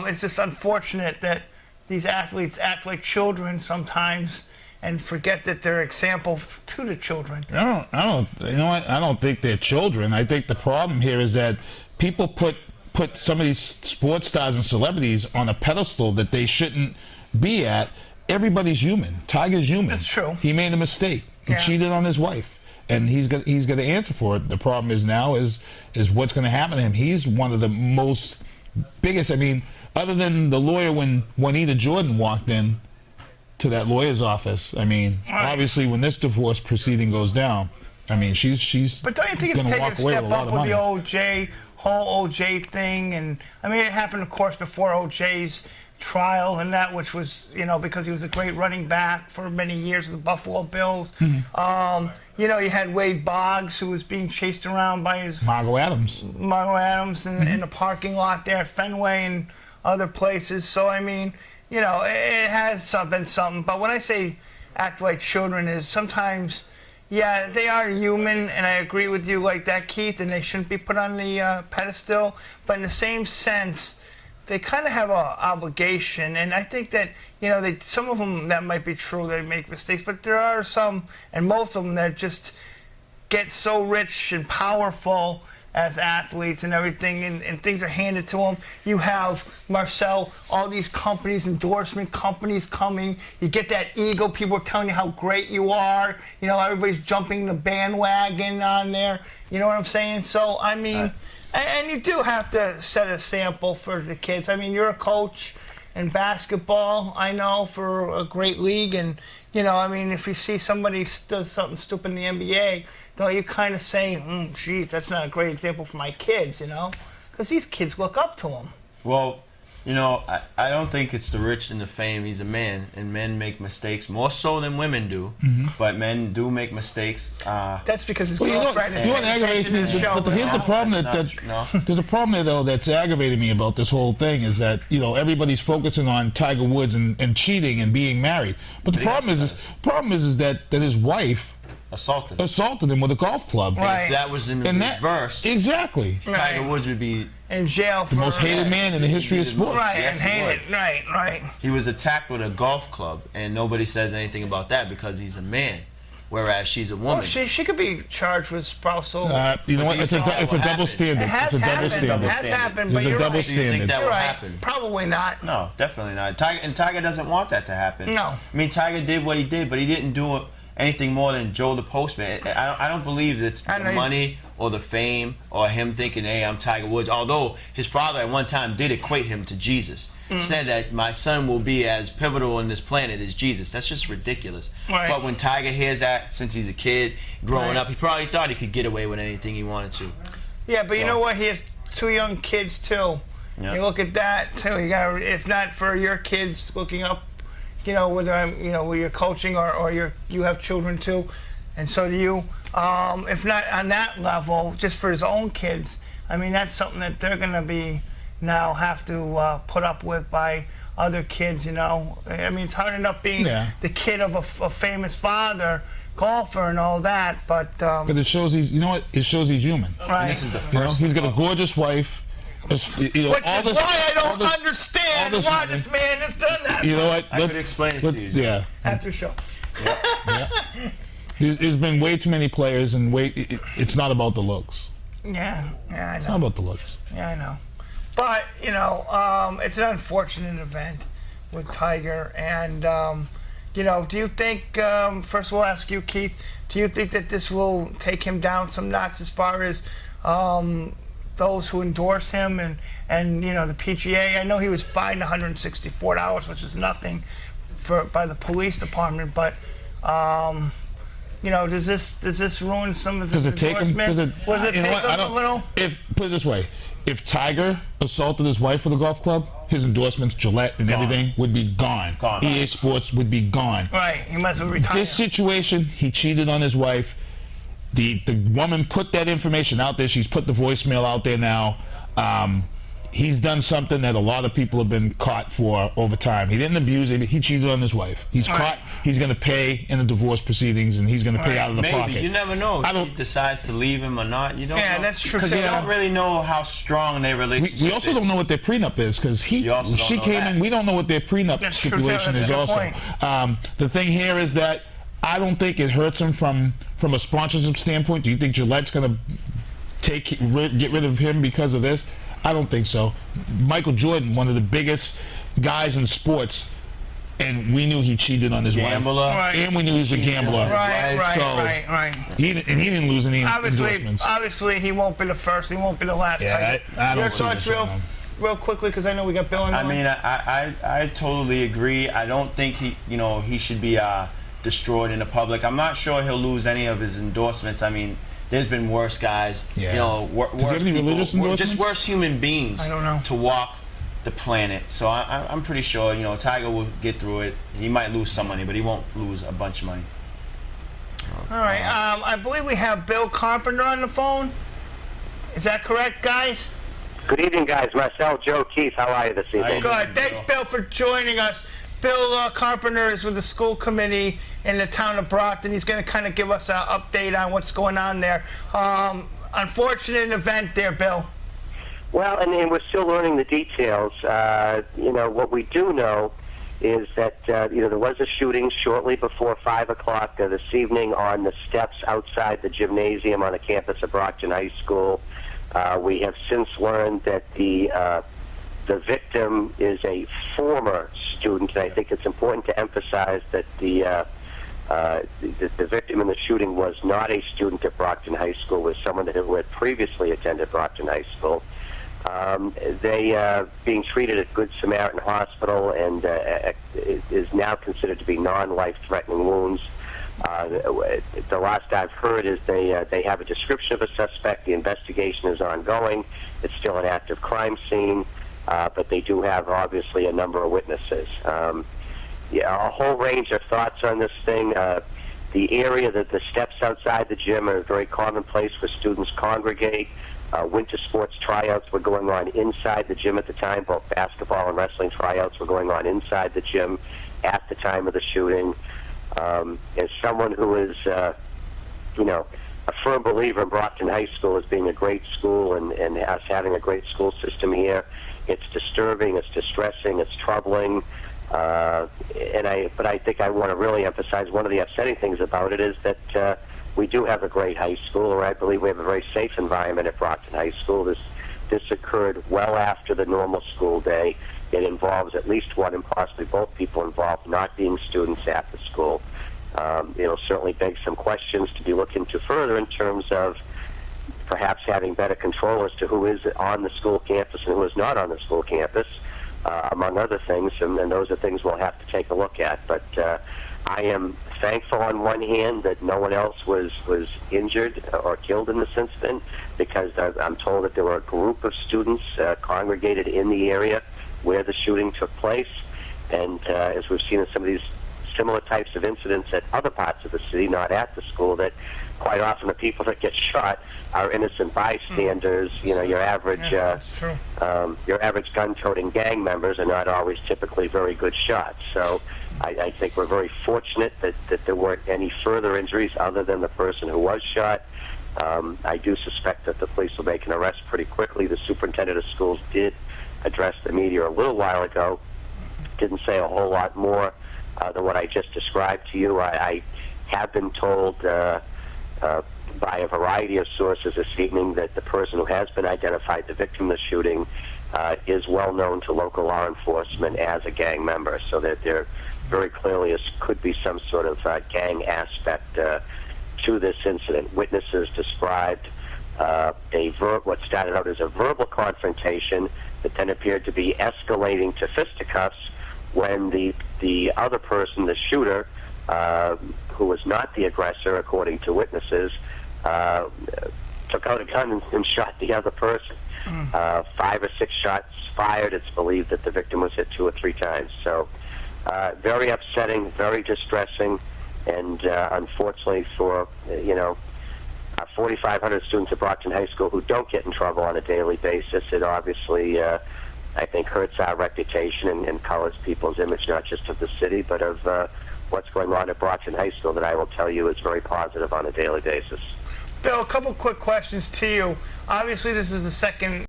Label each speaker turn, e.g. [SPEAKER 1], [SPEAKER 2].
[SPEAKER 1] It's just unfortunate that these athletes act like children sometimes and forget that they're example to the children.
[SPEAKER 2] I don't. You know what? I don't think they're children. I think the problem here is that people put some of these sports stars and celebrities on a pedestal that they shouldn't be at. Everybody's human. Tiger's human.
[SPEAKER 1] That's true.
[SPEAKER 2] He made a mistake. He cheated on his wife, and he's got to answer for it. The problem is now is what's going to happen to him. He's one of the most biggest. I mean, other than the lawyer when Juanita Jordan walked in to that lawyer's office. I mean, obviously, when this divorce proceeding goes down, I mean, she's.
[SPEAKER 1] But don't you think it's taking a step up with the whole OJ thing? And I mean, it happened, of course, before OJ's trial and that, which was, you know, because he was a great running back for many years with the Buffalo Bills. You know, you had Wade Boggs, who was being chased around by his
[SPEAKER 2] Margo Adams
[SPEAKER 1] in the parking lot there at Fenway and other places. So I mean, you know, it has been something. But when I say act like children, is sometimes, yeah, they are human, and I agree with you like that, Keith, and they shouldn't be put on the pedestal. But in the same sense, they kind of have an obligation, and I think that, you know, some of them, that might be true, they make mistakes, but there are some, and most of them, that just get so rich and powerful as athletes and everything, and things are handed to them. You have, Marcel, all these companies, endorsement companies coming. You get that ego. People are telling you how great you are. You know, everybody's jumping the bandwagon on there. You know what I'm saying? So, I mean, and you do have to set a sample for the kids. I mean, you're a coach in basketball, I know, for a great league. And, you know, I mean, if you see somebody does something stupid in the NBA, don't you kind of say, geez, that's not a great example for my kids, you know? Because these kids look up to him.
[SPEAKER 3] Well, you know, I don't think it's the rich and the fame. He's a man, and men make mistakes more so than women do. But men do make mistakes.
[SPEAKER 1] That's because his girlfriend is paying attention to the show.
[SPEAKER 2] But here's the problem there's a problem there, though, that's aggravating me about this whole thing, is that, you know, everybody's focusing on Tiger Woods and cheating and being married. But the problem is that his wife assaulted him with a golf club.
[SPEAKER 1] Right.
[SPEAKER 3] If that was in the reverse,
[SPEAKER 2] exactly,
[SPEAKER 3] Tiger Woods would be
[SPEAKER 1] in jail for
[SPEAKER 2] the most hated man in the history of sports.
[SPEAKER 1] Right,
[SPEAKER 3] yes,
[SPEAKER 1] and hated. Right.
[SPEAKER 3] He was attacked with a golf club, and nobody says anything about that because he's a man, whereas she's a woman.
[SPEAKER 1] Well, she could be charged with spousal.
[SPEAKER 2] You know what? It's a double standard.
[SPEAKER 1] It has happened, but you're right.
[SPEAKER 2] double
[SPEAKER 3] Do you think that would happen?
[SPEAKER 1] Probably not.
[SPEAKER 3] No, definitely not. Tiger doesn't want that to happen.
[SPEAKER 1] No.
[SPEAKER 3] I mean, Tiger did what he did, but he didn't do it anything more than Joe the Postman. I don't believe it's the money or the fame or him thinking, hey, I'm Tiger Woods. Although his father at one time did equate him to Jesus. Said that my son will be as pivotal on this planet as Jesus. That's just ridiculous.
[SPEAKER 1] Right.
[SPEAKER 3] But when Tiger hears that, since he's a kid growing up, he probably thought he could get away with anything he wanted to.
[SPEAKER 1] Yeah, but you know what? He has 2 young kids too.
[SPEAKER 3] Yeah. You
[SPEAKER 1] look at that too. You got, if not for your kids looking up, you know, whether whether you're coaching or you have children too, and so do you. If not on that level, just for his own kids, I mean, that's something that they're going to be now have to put up with by other kids, you know. I mean, it's hard enough being the kid of a famous father, golfer and all that, but
[SPEAKER 2] it shows he's, you know what? It shows he's human.
[SPEAKER 1] Right.
[SPEAKER 3] This is the first.
[SPEAKER 2] You know, he's got a gorgeous wife. You know,
[SPEAKER 1] which is why I don't understand why this man has done that.
[SPEAKER 2] You know what?
[SPEAKER 3] I could explain it to you.
[SPEAKER 2] Yeah.
[SPEAKER 1] After show.
[SPEAKER 2] Yeah. There's been way too many players, and it's not about the looks.
[SPEAKER 1] Yeah, I know.
[SPEAKER 2] It's not about the looks.
[SPEAKER 1] Yeah, I know. But, you know, it's an unfortunate event with Tiger. And, you know, do you think, first we'll ask you, Keith, do you think that this will take him down some notch as far as those who endorse him and you know, the PGA? I know he was fined $164, which is nothing by the police department, but you know, does this ruin some of his endorsement?
[SPEAKER 2] Was it take him a little? Put it this way, if Tiger assaulted his wife with a golf club, his endorsements, Gillette and everything, would be gone. EA Sports would be gone.
[SPEAKER 1] Right, he must have retired.
[SPEAKER 2] This situation, he cheated on his wife. The woman put that information out there. She's put the voicemail out there now. he's done something that a lot of people have been caught for over time. He didn't abuse it. He cheated on his wife. He's caught. He's going to pay in the divorce proceedings, and he's going to pay out of the pocket.
[SPEAKER 3] Maybe. You never know if she decides to leave him or not. You don't know.
[SPEAKER 1] Yeah, that's true.
[SPEAKER 3] Because you don't really know how strong their relationship is.
[SPEAKER 2] We also don't know what their prenup is, because she came in. We don't know what their prenup stipulation is also. The thing here is that I don't think it hurts him from a sponsorship standpoint. Do you think Gillette's going to get rid of him because of this? I don't think so. Michael Jordan, one of the biggest guys in sports, and we knew he cheated on his wife. And we knew he was a gambler.
[SPEAKER 1] Right.
[SPEAKER 2] He didn't lose any endorsements.
[SPEAKER 1] Obviously, he won't be the first. He won't be the last.
[SPEAKER 2] Yeah, I don't
[SPEAKER 1] Your thoughts real quickly, because I know we got Bill in.
[SPEAKER 3] I mean, I totally agree. I don't think he should be destroyed in the public. I'm not sure he'll lose any of his endorsements. I mean, there's been worse guys, worse people, just worse human beings to walk the planet. So I'm pretty sure, Tiger will get through it. He might lose some money, but he won't lose a bunch of money.
[SPEAKER 1] All right. I believe we have Bill Carpenter on the phone. Is that correct, guys?
[SPEAKER 4] Good evening, guys. Marcel, Joe, Keith, how are you this evening?
[SPEAKER 1] Good. Thanks, Bill, for joining us. Bill Carpenter is with the school committee in the town of Brockton. He's going to kind of give us an update on what's going on there. Unfortunate event there, Bill.
[SPEAKER 4] Well, and we're still learning the details. What we do know is that there was a shooting shortly before 5 o'clock this evening on the steps outside the gymnasium on the campus of Brockton High School. We have since learned that the victim is a former student, and I think it's important to emphasize that the victim in the shooting was not a student at Brockton High School, was someone who had previously attended Brockton High School. They are being treated at Good Samaritan Hospital, and is now considered to be non-life-threatening wounds. The last I've heard is they have a description of a suspect. The investigation is ongoing. It's still an active crime scene. But they do have, obviously, a number of witnesses. A whole range of thoughts on this thing. The area that the steps outside the gym are a very common place where students congregate. Winter sports tryouts were going on inside the gym at the time. Both basketball and wrestling tryouts were going on inside the gym at the time of the shooting. As someone who is, a firm believer in Brockton High School as being a great school and us having a great school system here, it's disturbing, it's distressing, it's troubling, but I think I want to really emphasize one of the upsetting things about it is that we do have a great high school, or I believe we have a very safe environment at Brockton High School. This occurred well after the normal school day. It involves at least one and possibly both people involved not being students at the school. It'll certainly beg some questions to be looked into further in terms of perhaps having better control as to who is on the school campus and who is not on the school campus, among other things, and those are things we'll have to take a look at. But I am thankful on one hand that no one else was injured or killed in this incident, because I'm told that there were a group of students congregated in the area where the shooting took place, and as we've seen in some of these similar types of incidents at other parts of the city, not at the school, that quite often the people that get shot are innocent bystanders. Your average your average gun-toting gang members are not always typically very good shots. So I think we're very fortunate that there weren't any further injuries other than the person who was shot. I do suspect that the police will make an arrest pretty quickly. The superintendent of schools did address the media a little while ago. Didn't say a whole lot more than what I just described to you. I have been told by a variety of sources this evening that the person who has been identified, the victim of the shooting, is well known to local law enforcement as a gang member, so that there very clearly could be some sort of gang aspect to this incident. Witnesses described what started out as a verbal confrontation that then appeared to be escalating to fisticuffs when the other person, the shooter, who was not the aggressor, according to witnesses, took out a gun and shot the other person. 5 or 6 shots fired. It's believed that the victim was hit 2 or 3 times. So very upsetting, very distressing, and unfortunately for 4,500 students at Brockton High School who don't get in trouble on a daily basis, it obviously, I think, hurts our reputation and colors people's image, not just of the city, but of what's going on at Brockton High School, that I will tell you is very positive on a daily basis.
[SPEAKER 1] Bill, a couple quick questions to you. Obviously, this is the second